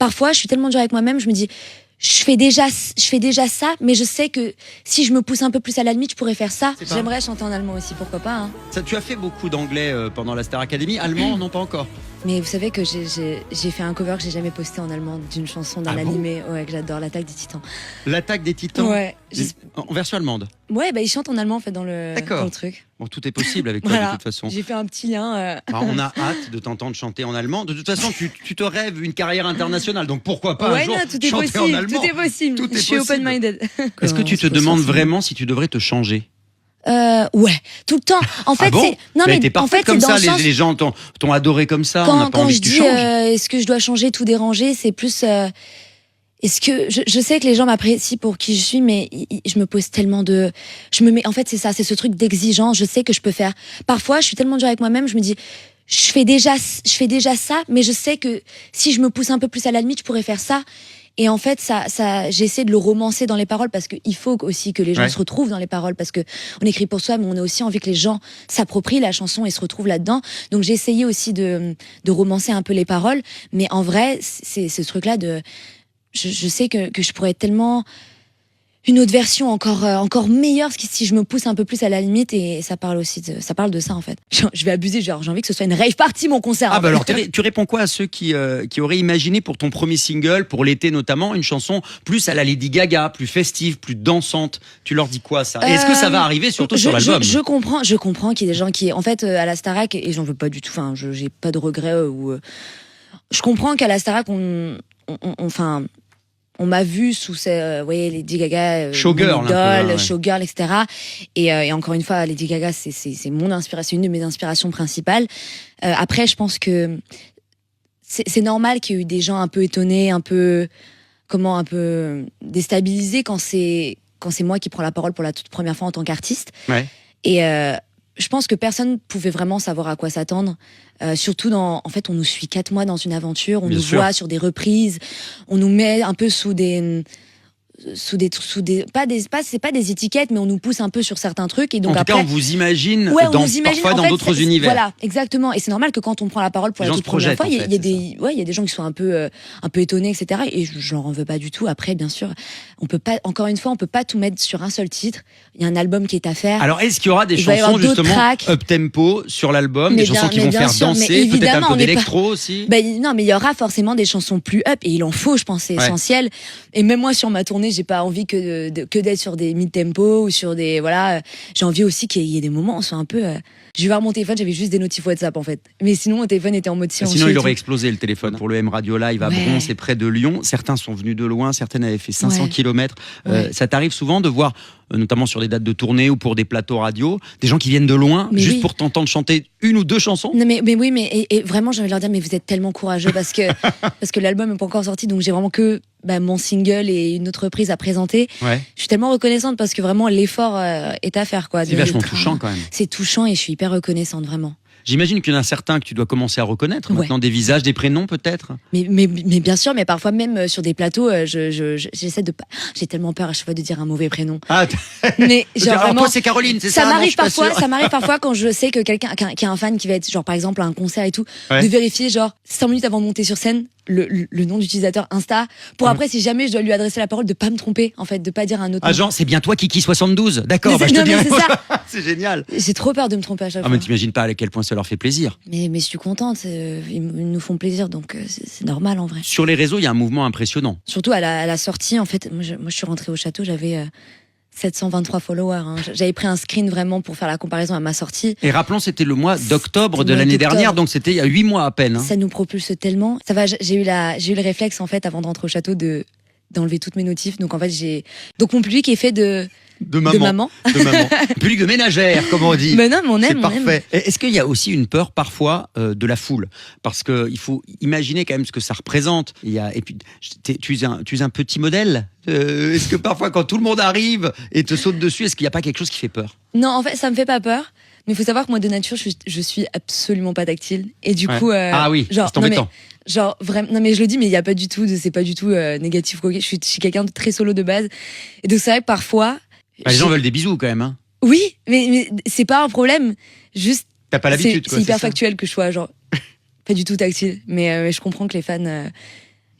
parfois, je suis tellement dure avec moi-même, je me dis, je fais déjà ça, mais je sais que si je me pousse un peu plus à la limite, je pourrais faire ça. J'aimerais chanter en allemand aussi, pourquoi pas. Hein. Ça, tu as fait beaucoup d'anglais pendant la Star Academy. Allemand, non, pas encore. Mais vous savez que j'ai fait un cover que j'ai jamais posté en allemand d'une chanson d'un animé que j'adore, l'Attaque des Titans. L'Attaque des Titans. Ouais. En version allemande. Ouais, ils chantent en allemand en fait dans le truc. Bon, tout est possible avec toi de toute façon. J'ai fait un petit lien. On a hâte de t'entendre chanter en allemand. De toute façon, tu te rêves une carrière internationale, donc pourquoi pas un jour chanter en allemand. Tout est possible. Je suis open-minded. Est-ce que tu te demandes vraiment si tu devrais te changer? Ouais, tout le temps. En fait, bon non mais t'es parfaite comme ça. Les gens t'ont adoré comme ça. On n'a pas envie que tu changes. Est-ce que je dois changer, tout déranger, c'est plus. Est-ce que je sais que les gens m'apprécient pour qui je suis, mais je me pose tellement de. Je me mets. En fait, c'est ça, c'est ce truc d'exigence. Je sais que je peux faire. Parfois, je suis tellement dure avec moi-même, je me dis. Je fais déjà ça, mais je sais que si je me pousse un peu plus à la limite, je pourrais faire ça. Et en fait, j'essaie de le romancer dans les paroles parce qu'il faut aussi que les gens se retrouvent dans les paroles parce que on écrit pour soi, mais on a aussi envie que les gens s'approprient la chanson et se retrouvent là-dedans. Donc j'ai essayé aussi de romancer un peu les paroles, mais en vrai, c'est ce truc-là de, je sais que je pourrais être tellement une autre version encore meilleure parce que si je me pousse un peu plus à la limite et ça parle de ça en fait. Je vais abuser, genre j'ai envie que ce soit une rave party mon concert. Ah bah alors tu réponds quoi à ceux qui auraient imaginé pour ton premier single, pour l'été notamment, une chanson plus à la Lady Gaga, plus festive, plus dansante? Tu leur dis quoi ça? Et est-ce que ça va arriver surtout sur l'album? Je comprends qu'il y ait des gens qui en fait à la Starac, et j'en veux pas du tout, enfin j'ai pas de regrets je comprends qu'à la Starac on m'a vu sous Lady Gaga, Showgirl, idole, Showgirl, etc. Et encore une fois, Lady Gaga, c'est mon inspiration, une de mes inspirations principales. Après, je pense que c'est normal qu'il y ait eu des gens un peu étonnés, un peu déstabilisés quand c'est moi qui prends la parole pour la toute première fois en tant qu'artiste. Ouais. Et je pense que personne pouvait vraiment savoir à quoi s'attendre. Surtout en fait, on nous suit 4 mois dans une aventure, on nous voit sur des reprises, on nous met un peu sous des c'est pas des étiquettes, mais on nous pousse un peu sur certains trucs et donc en tout cas on vous imagine parfois dans d'autres univers. Voilà, exactement. Et c'est normal que quand on prend la parole pour la toute première fois, il y a des gens qui sont un peu étonnés, etc. Et je leur en veux pas du tout. Après, bien sûr, on peut pas tout mettre sur un seul titre. Il y a un album qui est à faire. Alors est-ce qu'il y aura des chansons justement up tempo sur l'album, des chansons qui vont faire danser, peut-être un peu d'électro aussi? Non, mais il y aura forcément des chansons plus up et il en faut, je pense, c'est essentiel. Et même moi sur ma tournée, j'ai pas envie que d'être sur des mid-tempo ou sur des j'ai envie aussi qu'il y ait des moments où on soit un peu je vais voir mon téléphone, j'avais juste des notifs WhatsApp en fait, mais sinon mon téléphone était en mode silencieux. Sinon il aurait explosé le téléphone pour le M Radio Live à Bron, c'est près de Lyon. Certains sont venus de loin, certaines avaient fait 500 km. Ça t'arrive souvent de voir, notamment sur des dates de tournée ou pour des plateaux radio, des gens qui viennent de loin juste pour t'entendre chanter une ou deux chansons? Non mais oui, mais et vraiment j'ai envie de leur dire, mais vous êtes tellement courageux parce que l'album n'est pas encore sorti, donc j'ai vraiment que mon single et une autre reprise à présenter. Je suis tellement reconnaissante parce que vraiment l'effort est à faire quoi. C'est vachement touchant quand même. C'est touchant et je suis hyper reconnaissante vraiment. J'imagine qu'il y en a certains que tu dois commencer à reconnaître maintenant, des visages, des prénoms peut-être. Mais bien sûr, mais parfois même sur des plateaux, j'essaie de pas. J'ai tellement peur à chaque fois de dire un mauvais prénom. Ah, mais genre vraiment, toi c'est Caroline, c'est ça? Ça m'arrive parfois quand je sais que quelqu'un qui a un fan qui va être genre par exemple à un concert et tout, de vérifier genre 5 minutes avant de monter sur scène le nom d'utilisateur Insta pour après si jamais je dois lui adresser la parole de pas me tromper en fait, de pas dire un autre nom. Genre c'est bien toi Kiki72. D'accord, je te dirai. C'est génial. J'ai trop peur de me tromper à chaque fois. Mais t'imagines pas à quel point ça leur fait plaisir. Mais je suis contente, ils nous font plaisir donc c'est normal en vrai. Sur les réseaux, il y a un mouvement impressionnant. Surtout à la sortie en fait, moi je suis rentrée au château, j'avais 723 followers. J'avais pris un screen vraiment pour faire la comparaison à ma sortie. Et rappelons, c'était le mois d'octobre de l'année dernière, donc c'était il y a 8 mois à peine. Ça nous propulse tellement. Ça va, j'ai eu le réflexe en fait avant de rentrer au château d'enlever toutes mes notifs. Donc en fait donc mon public est fait de maman. Public de ménagère, comme on dit. Mais non, mais on aime. C'est parfait. Est-ce qu'il y a aussi une peur parfois de la foule? Parce qu'il faut imaginer quand même ce que ça représente. Et puis, tu es un petit modèle. Est-ce que parfois, quand tout le monde arrive et te saute dessus, est-ce qu'il n'y a pas quelque chose qui fait peur? Non, en fait, ça me fait pas peur. Mais il faut savoir que moi, de nature, je suis absolument pas tactile. Et du coup, ah oui, c'est embêtant. Genre vraiment, non mais je le dis, mais il y a pas du tout, c'est pas du tout négatif. Je suis quelqu'un de très solo de base. Et donc c'est vrai que parfois. Les gens veulent des bisous quand même. Hein. Oui, mais c'est pas un problème. Juste. T'as pas l'habitude, quoi. C'est hyper factuel que je sois genre pas du tout tactile. Mais je comprends que les fans.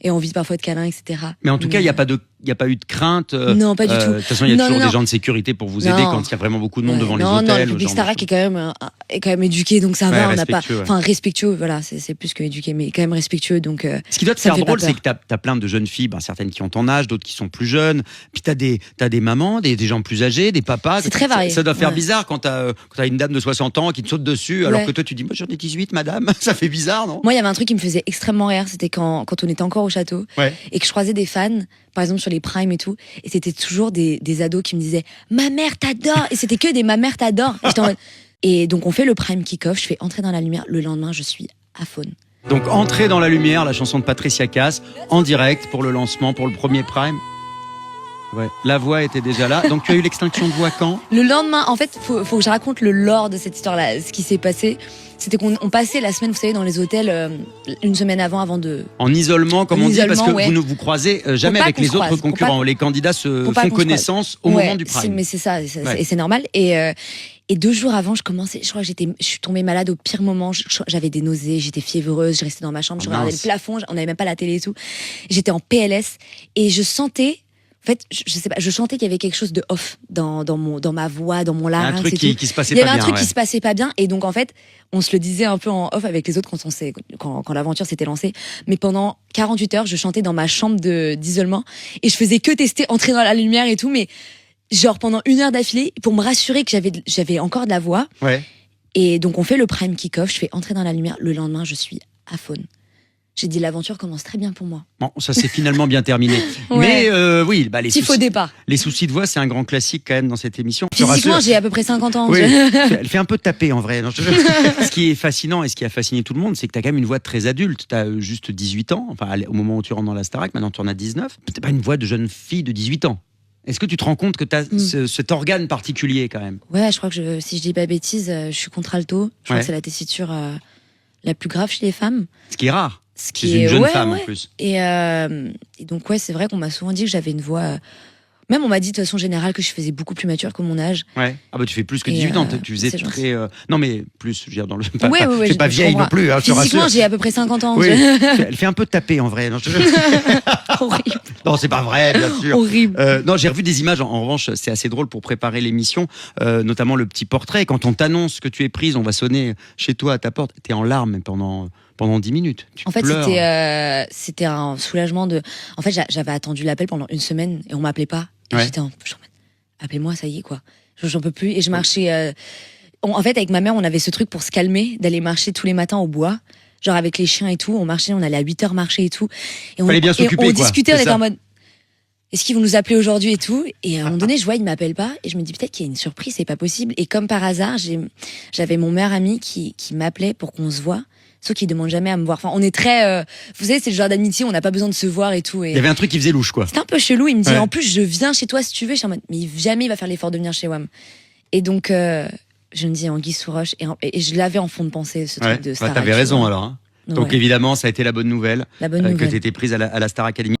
et envie parfois de câlins, etc. Mais en tout cas, il n'y a pas eu de crainte. Non, pas du tout. De toute façon, il y a toujours des gens de sécurité pour vous aider quand il y a vraiment beaucoup de monde devant les hôtels. Non, le public Starac est quand même éduqué, donc ça va. On n'a pas, enfin respectueux. Voilà, c'est plus que éduqué, mais quand même respectueux. Donc. Ce qui doit te faire drôle, c'est que t'as plein de jeunes filles, certaines qui ont ton âge, d'autres qui sont plus jeunes. Puis t'as des mamans, des gens plus âgés, des papas. C'est très varié. Ça doit faire bizarre quand t'as une dame de 60 ans qui te saute dessus, alors que toi tu dis, moi j'en ai 18, madame. Ça fait bizarre, non? Moi, il y avait un truc qui me faisait extrêmement rire, c'était quand on était encore au château et que je croisais des fans, par exemple sur les primes et tout, et c'était toujours des ados qui me disaient ma mère t'adore, et c'était que des ma mère t'adore. Et donc on fait le prime kick-off, je fais entrer dans la lumière, le lendemain je suis à faune. Donc entrer dans la lumière, la chanson de Patricia Cass en direct pour le lancement, pour le premier prime. Ouais, la voix était déjà là. Donc tu as eu l'extinction de voix quand? Le lendemain, en fait, faut que je raconte le lore de cette histoire-là. Ce qui s'est passé, c'était qu'on passait la semaine, vous savez, dans les hôtels une semaine avant de. En isolement, comme on dit, parce que vous ne vous croisez jamais avec les autres concurrents. Les candidats se font connaissance au moment du prime. Mais c'est ça, et c'est normal. Et 2 jours avant, je crois que je suis tombée malade au pire moment. J'avais des nausées, j'étais fiévreuse, je restais dans ma chambre, je regardais le plafond, on n'avait même pas la télé et tout. J'étais en PLS et je sentais. En fait, je sais pas, je chantais qu'il y avait quelque chose de off dans ma voix, dans mon larynx. Un truc qui se passait pas bien. Il y avait un truc qui se passait pas bien. Et donc, en fait, on se le disait un peu en off avec les autres quand l'aventure s'était lancée. Mais pendant 48 heures, je chantais dans ma chambre d'isolement. Et je faisais que tester, entrer dans la lumière et tout. Mais genre pendant 1 heure d'affilée, pour me rassurer que j'avais encore de la voix. Ouais. Et donc, on fait le prime kick-off. Je fais entrer dans la lumière. Le lendemain, je suis à faune. J'ai dit l'aventure commence très bien pour moi. Bon, ça s'est finalement bien terminé. Mais oui, les faux départ. Les soucis de voix, c'est un grand classique quand même dans cette émission. Physiquement, j'ai à peu près 50 ans. Oui, elle fait un peu taper en vrai. Ce qui est fascinant et ce qui a fasciné tout le monde, c'est que tu as quand même une voix très adulte. Tu as juste 18 ans, enfin au moment où tu rentres dans la Starac, maintenant tu en as 19. Tu pas une voix de jeune fille de 18 ans. Est-ce que tu te rends compte que tu as cet organe particulier quand même? Ouais, je crois que si je dis pas bêtise, je suis contralto. Je crois que c'est la tessiture la plus grave chez les femmes. Ce qui est rare. C'est une jeune femme en plus. Et donc c'est vrai qu'on m'a souvent dit que j'avais une voix. Même on m'a dit de façon générale que je faisais beaucoup plus mature que mon âge. Ouais. Ah bah tu fais plus que 18 ans. Tu faisais très. Non mais plus, je veux dire dans le. Fais pas vieille non plus. Physiquement, j'ai à peu près 50 ans. Oui. Elle fait un peu taper en vrai. Horrible. Non, c'est pas vrai, bien sûr. Horrible. Non, j'ai revu des images. En revanche, c'est assez drôle pour préparer l'émission, notamment le petit portrait. Quand on t'annonce que tu es prise, on va sonner chez toi à ta porte. T'es en larmes pendant 10 minutes. En fait, c'était un soulagement de. En fait, j'avais attendu l'appel pendant 1 semaine et on m'appelait pas. Et j'étais appelez-moi, ça y est quoi. J'en peux plus. Et je marchais. En fait, avec ma mère, on avait ce truc pour se calmer, d'aller marcher tous les matins au bois. Genre avec les chiens et tout, on marchait, on allait à 8h marcher et tout. Et fallait bien s'occuper, on discutait, on était en mode. Est-ce qu'ils vont nous appeler aujourd'hui et tout? Et à un moment donné, je vois, ils m'appellent pas. Et je me dis peut-être qu'il y a une surprise, c'est pas possible. Et comme par hasard, j'avais mon meilleur ami qui m'appelait pour qu'on se voit. Sauf qu'il demande jamais à me voir. Enfin, on est très, vous savez, c'est le genre d'amitié, on n'a pas besoin de se voir et tout. Et il y avait un truc qui faisait louche, quoi. C'était un peu chelou. Il me dit, en plus, je viens chez toi si tu veux. Je suis en mode, mais jamais il va faire l'effort de venir chez WAM. Et donc, je me dis anguille sous roche. Et je l'avais en fond de pensée, ce truc de Star. T'avais raison alors. Hein. Donc évidemment, ça a été la bonne nouvelle. La bonne nouvelle. Que t'étais prise à la Star Academy.